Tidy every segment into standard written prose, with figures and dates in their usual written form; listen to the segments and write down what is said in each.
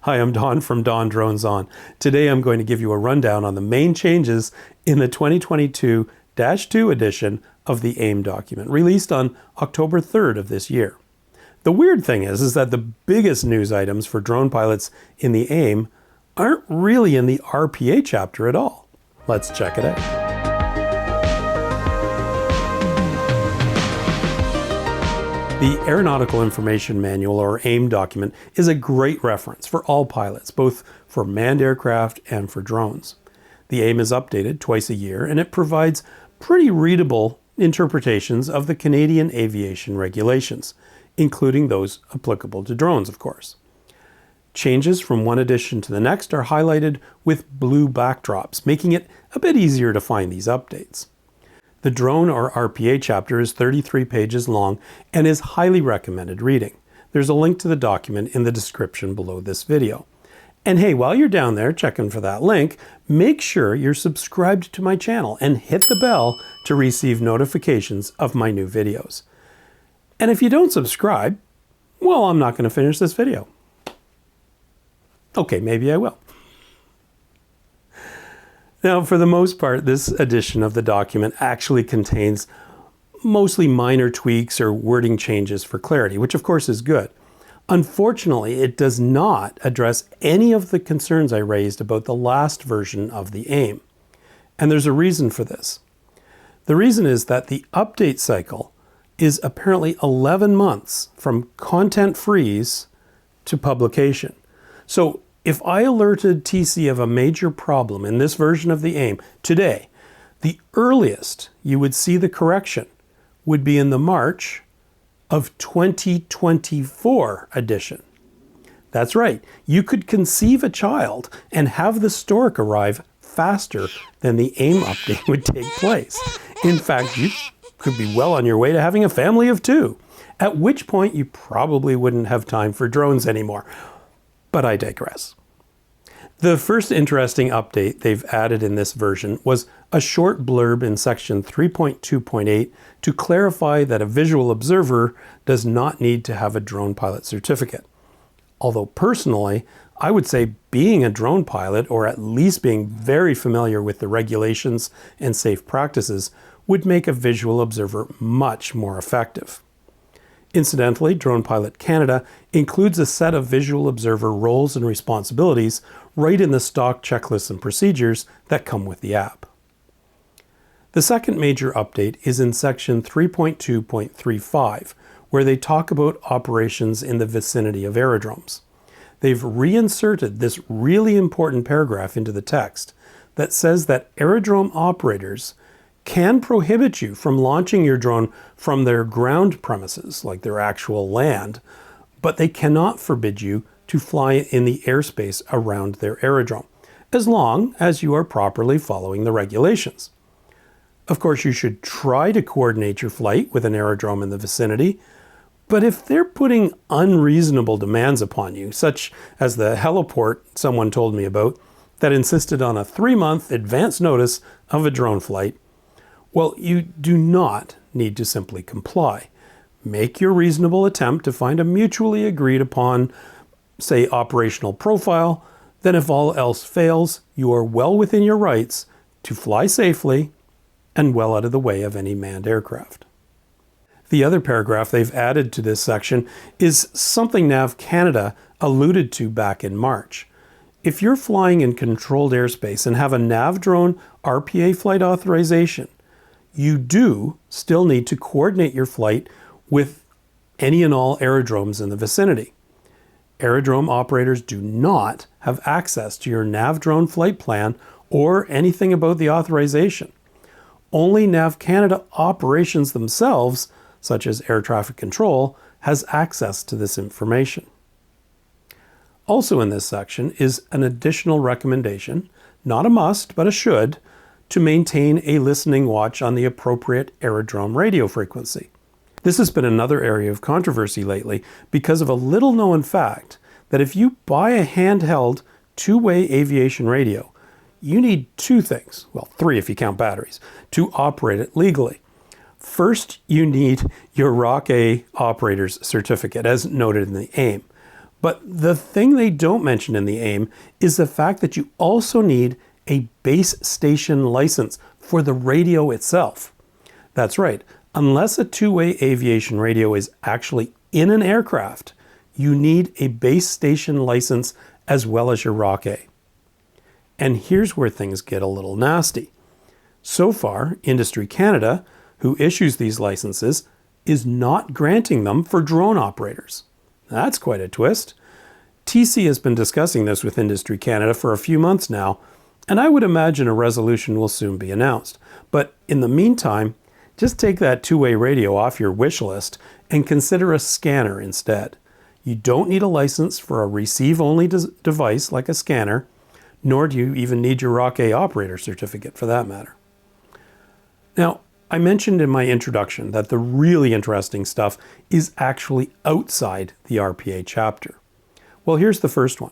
Hi, I'm Don from DonDronesOn. Today I'm going to give you a rundown on the main changes in the 2022-2 edition of the AIM document, released on October 3rd of this year. The weird thing is that the biggest news items for drone pilots in the AIM aren't really in the RPA chapter at all. Let's check it out. The Aeronautical Information Manual, or AIM document, is a great reference for all pilots, both for manned aircraft and for drones. The AIM is updated twice a year, and it provides pretty readable interpretations of the Canadian aviation regulations, including those applicable to drones, of course. Changes from one edition to the next are highlighted with blue backdrops, making it a bit easier to find these updates. The Drone or RPA chapter is 33 pages long and is highly recommended reading. There's a link to the document in the description below this video. And hey, while you're down there checking for that link, make sure you're subscribed to my channel and hit the bell to receive notifications of my new videos. And if you don't subscribe, well, I'm not going to finish this video. Okay, maybe I will. Now, for the most part, this edition of the document actually contains mostly minor tweaks or wording changes for clarity, which of course is good. Unfortunately, it does not address any of the concerns I raised about the last version of the AIM. And there's a reason for this. The reason is that the update cycle is apparently 11 months from content freeze to publication. So if I alerted TC of a major problem in this version of the AIM today, the earliest you would see the correction would be in the March of 2024 edition. That's right, you could conceive a child and have the stork arrive faster than the AIM update would take place. In fact, you could be well on your way to having a family of 2, at which point you probably wouldn't have time for drones anymore. But I digress. The first interesting update they've added in this version was a short blurb in section 3.2.8 to clarify that a visual observer does not need to have a drone pilot certificate. Although personally, I would say being a drone pilot, or at least being very familiar with the regulations and safe practices, would make a visual observer much more effective. Incidentally, Drone Pilot Canada includes a set of visual observer roles and responsibilities right in the stock checklists and procedures that come with the app. The second major update is in section 3.2.35, where they talk about operations in the vicinity of aerodromes. They've reinserted this really important paragraph into the text that says that aerodrome operators can prohibit you from launching your drone from their ground premises, like their actual land, but they cannot forbid you to fly in the airspace around their aerodrome, as long as you are properly following the regulations. Of course, you should try to coordinate your flight with an aerodrome in the vicinity, but if they're putting unreasonable demands upon you, such as the heliport someone told me about that insisted on a 3-month advance notice of a drone flight, well, you do not need to simply comply. Make your reasonable attempt to find a mutually agreed upon, say, operational profile. Then if all else fails, you are well within your rights to fly safely and well out of the way of any manned aircraft. The other paragraph they've added to this section is something NAV Canada alluded to back in March. If you're flying in controlled airspace and have a NAV drone RPA flight authorization, you do still need to coordinate your flight with any and all aerodromes in the vicinity. Aerodrome operators do not have access to your NAV drone flight plan or anything about the authorization. Only NAV Canada operations themselves, such as air traffic control, has access to this information. Also in this section is an additional recommendation, not a must, but a should, to maintain a listening watch on the appropriate aerodrome radio frequency. This has been another area of controversy lately because of a little known fact that if you buy a handheld two-way aviation radio, you need 2 things, well 3 if you count batteries, to operate it legally. First, you need your RPA operator's certificate, as noted in the AIM. But the thing they don't mention in the AIM is the fact that you also need a base station license for the radio itself. That's right, unless a two-way aviation radio is actually in an aircraft, you need a base station license as well as your RPA. And here's where things get a little nasty. So far, Industry Canada, who issues these licenses, is not granting them for drone operators. That's quite a twist. TC has been discussing this with Industry Canada for a few months now, and I would imagine a resolution will soon be announced. But in the meantime, just take that two-way radio off your wish list and consider a scanner instead. You don't need a license for a receive-only device like a scanner, nor do you even need your RPA operator certificate for that matter. Now, I mentioned in my introduction that the really interesting stuff is actually outside the RPA chapter. Well, here's the first one.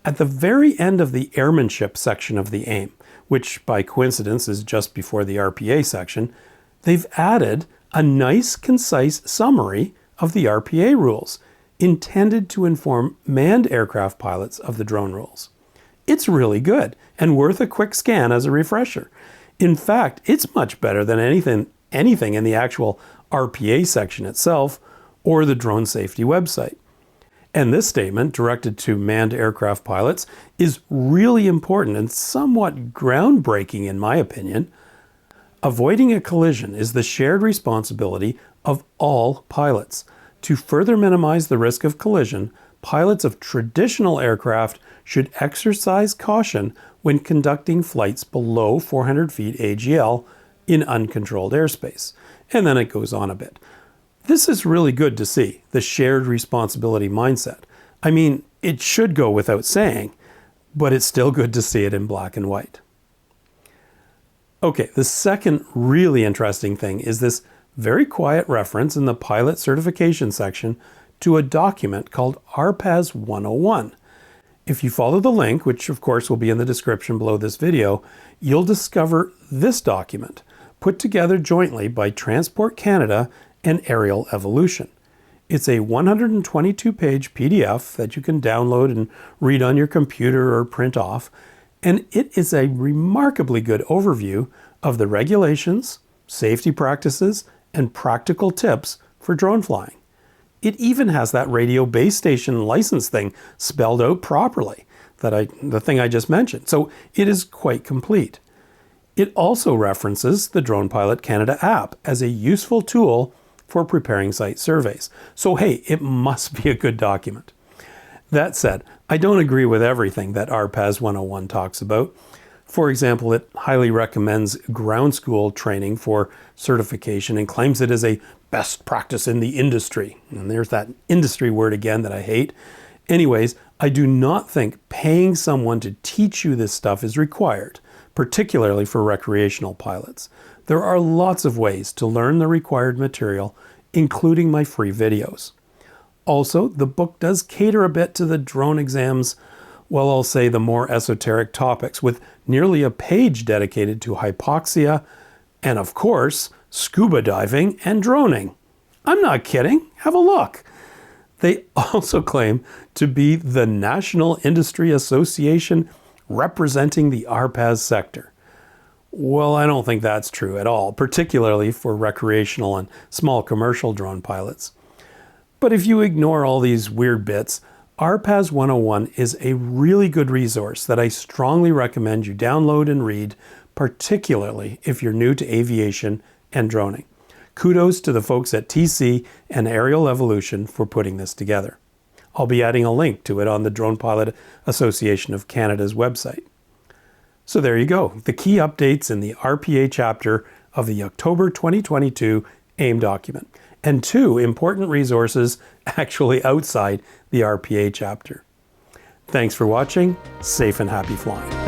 At the very end of the airmanship section of the AIM, which by coincidence is just before the RPA section, they've added a nice, concise summary of the RPA rules intended to inform manned aircraft pilots of the drone rules. It's really good and worth a quick scan as a refresher. In fact, it's much better than anything in the actual RPA section itself or the drone safety website. And this statement, directed to manned aircraft pilots, is really important and somewhat groundbreaking in my opinion. Avoiding a collision is the shared responsibility of all pilots. To further minimize the risk of collision, pilots of traditional aircraft should exercise caution when conducting flights below 400 feet AGL in uncontrolled airspace. And then it goes on a bit. This is really good to see, the shared responsibility mindset. I mean, it should go without saying, but it's still good to see it in black and white. Okay, the second really interesting thing is this very quiet reference in the pilot certification section to a document called RPAS 101. If you follow the link, which of course will be in the description below this video, you'll discover this document, put together jointly by Transport Canada and Aerial Evolution. It's a 122-page PDF that you can download and read on your computer or print off, and it is a remarkably good overview of the regulations, safety practices, and practical tips for drone flying. It even has that radio base station license thing spelled out properly, the thing I just mentioned. So it is quite complete. It also references the Drone Pilot Canada app as a useful tool for preparing site surveys. So hey, it must be a good document. That said, I don't agree with everything that RPAS 101 talks about. For example, it highly recommends ground school training for certification and claims it is a best practice in the industry. And there's that industry word again that I hate. Anyways, I do not think paying someone to teach you this stuff is required, particularly for recreational pilots. There are lots of ways to learn the required material, including my free videos. Also, the book does cater a bit to the drone exams, well, I'll say the more esoteric topics, with nearly a page dedicated to hypoxia and, of course, scuba diving and droning. I'm not kidding. Have a look. They also claim to be the National Industry Association representing the RPAS sector. Well, I don't think that's true at all, particularly for recreational and small commercial drone pilots. But if you ignore all these weird bits, RPAS 101 is a really good resource that I strongly recommend you download and read, particularly if you're new to aviation and droning. Kudos to the folks at TC and Aerial Evolution for putting this together. I'll be adding a link to it on the Drone Pilot Association of Canada's website. So there you go, the key updates in the RPA chapter of the October 2022 AIM document, and two important resources actually outside the RPA chapter. Thanks for watching. Safe and happy flying.